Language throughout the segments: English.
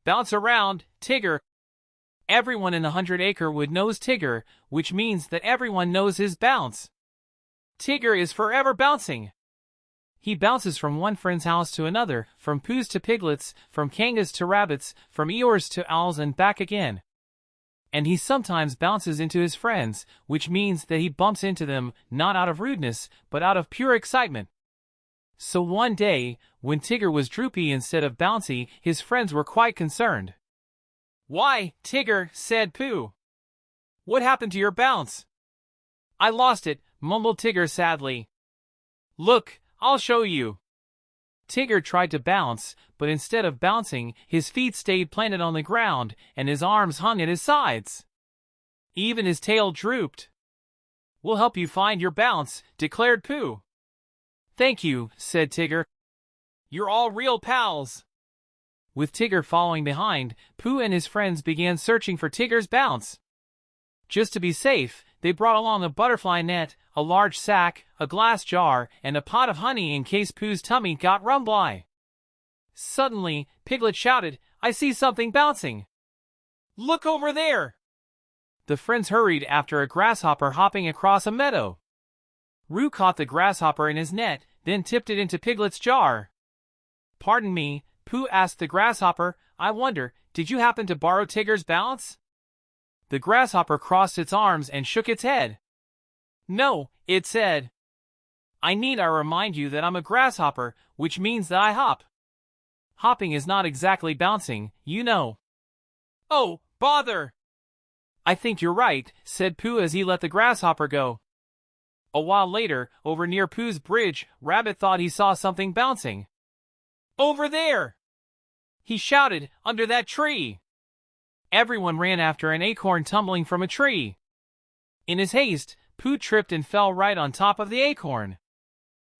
Bounce around, Tigger. Everyone in the 100-acre wood knows Tigger, which means that everyone knows his bounce. Tigger is forever bouncing. He bounces from one friend's house to another, from poos to piglets, from kangas to rabbits, from Eeyores to owls and back again. And he sometimes bounces into his friends, which means that he bumps into them, not out of rudeness, but out of pure excitement. So one day, when Tigger was droopy instead of bouncy, his friends were quite concerned. "Why, Tigger," said Pooh. "What happened to your bounce?" "I lost it," mumbled Tigger sadly. "Look, I'll show you." Tigger tried to bounce, but instead of bouncing, his feet stayed planted on the ground, and his arms hung at his sides. Even his tail drooped. "We'll help you find your bounce," declared Pooh. "Thank you," said Tigger. "You're all real pals." With Tigger following behind, Pooh and his friends began searching for Tigger's bounce. Just to be safe, they brought along a butterfly net, a large sack, a glass jar, and a pot of honey in case Pooh's tummy got rumbly. Suddenly, Piglet shouted, "I see something bouncing! Look over there!" The friends hurried after a grasshopper hopping across a meadow. Roo caught the grasshopper in his net, then tipped it into Piglet's jar. "Pardon me," Pooh asked the grasshopper, "I wonder, did you happen to borrow Tigger's bounce?" The grasshopper crossed its arms and shook its head. "No," it said. "I remind you that I'm a grasshopper, which means that I hop. Hopping is not exactly bouncing, you know." "Oh, bother!" "I think you're right," said Pooh as he let the grasshopper go. A while later, over near Pooh's bridge, Rabbit thought he saw something bouncing. "Over there!" he shouted, "under that tree!" Everyone ran after an acorn tumbling from a tree. In his haste, Pooh tripped and fell right on top of the acorn.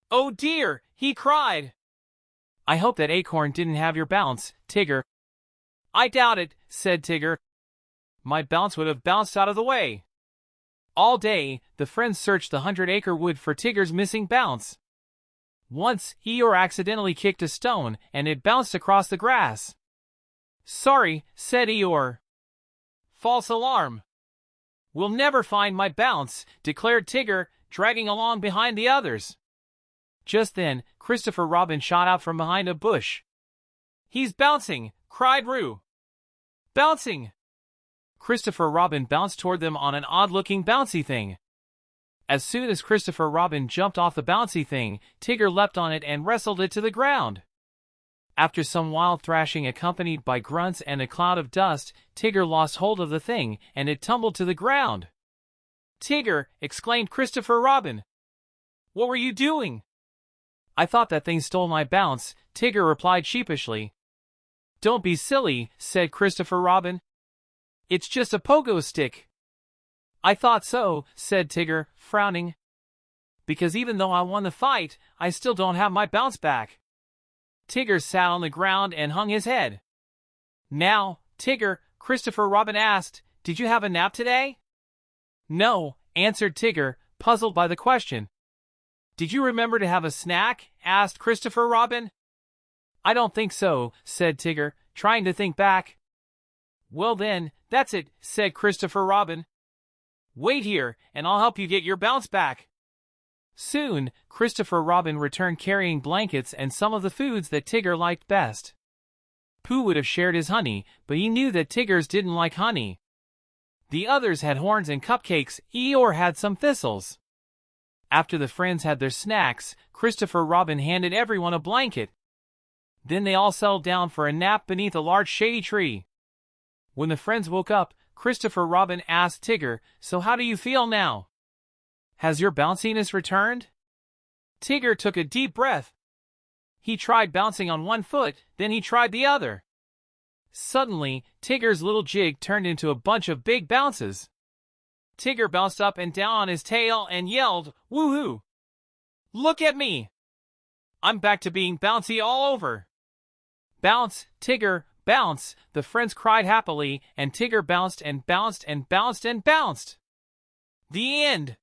"Oh dear!" he cried. "I hope that acorn didn't have your bounce, Tigger." "I doubt it," said Tigger. "My bounce would have bounced out of the way." All day, the friends searched the 100-acre wood for Tigger's missing bounce. Once, Eeyore accidentally kicked a stone, and it bounced across the grass. "Sorry," said Eeyore. "False alarm. We'll never find my bounce," declared Tigger, dragging along behind the others. Just then, Christopher Robin shot out from behind a bush. "He's bouncing!" cried Roo. "Bouncing!" Christopher Robin bounced toward them on an odd-looking bouncy thing. As soon as Christopher Robin jumped off the bouncy thing, Tigger leapt on it and wrestled it to the ground. After some wild thrashing accompanied by grunts and a cloud of dust, Tigger lost hold of the thing, and it tumbled to the ground. "Tigger!" exclaimed Christopher Robin. "What were you doing?" "I thought that thing stole my bounce," Tigger replied sheepishly. "Don't be silly," said Christopher Robin. "It's just a pogo stick." "I thought so," said Tigger, frowning. "Because even though I won the fight, I still don't have my bounce back." Tigger sat on the ground and hung his head. "Now, Tigger," Christopher Robin asked, "did you have a nap today?" "No," answered Tigger, puzzled by the question. "Did you remember to have a snack?" asked Christopher Robin. "I don't think so," said Tigger, trying to think back. "Well then, that's it," said Christopher Robin. "Wait here, and I'll help you get your bounce back." Soon, Christopher Robin returned carrying blankets and some of the foods that Tigger liked best. Pooh would have shared his honey, but he knew that Tiggers didn't like honey. The others had horns and cupcakes, Eeyore had some thistles. After the friends had their snacks, Christopher Robin handed everyone a blanket. Then they all settled down for a nap beneath a large shady tree. When the friends woke up, Christopher Robin asked Tigger, "So how do you feel now? Has your bounciness returned?" Tigger took a deep breath. He tried bouncing on one foot, then he tried the other. Suddenly, Tigger's little jig turned into a bunch of big bounces. Tigger bounced up and down on his tail and yelled, "Woohoo! Look at me! I'm back to being bouncy all over!" "Bounce, Tigger, bounce!" the friends cried happily, and Tigger bounced and bounced and bounced and bounced. The end.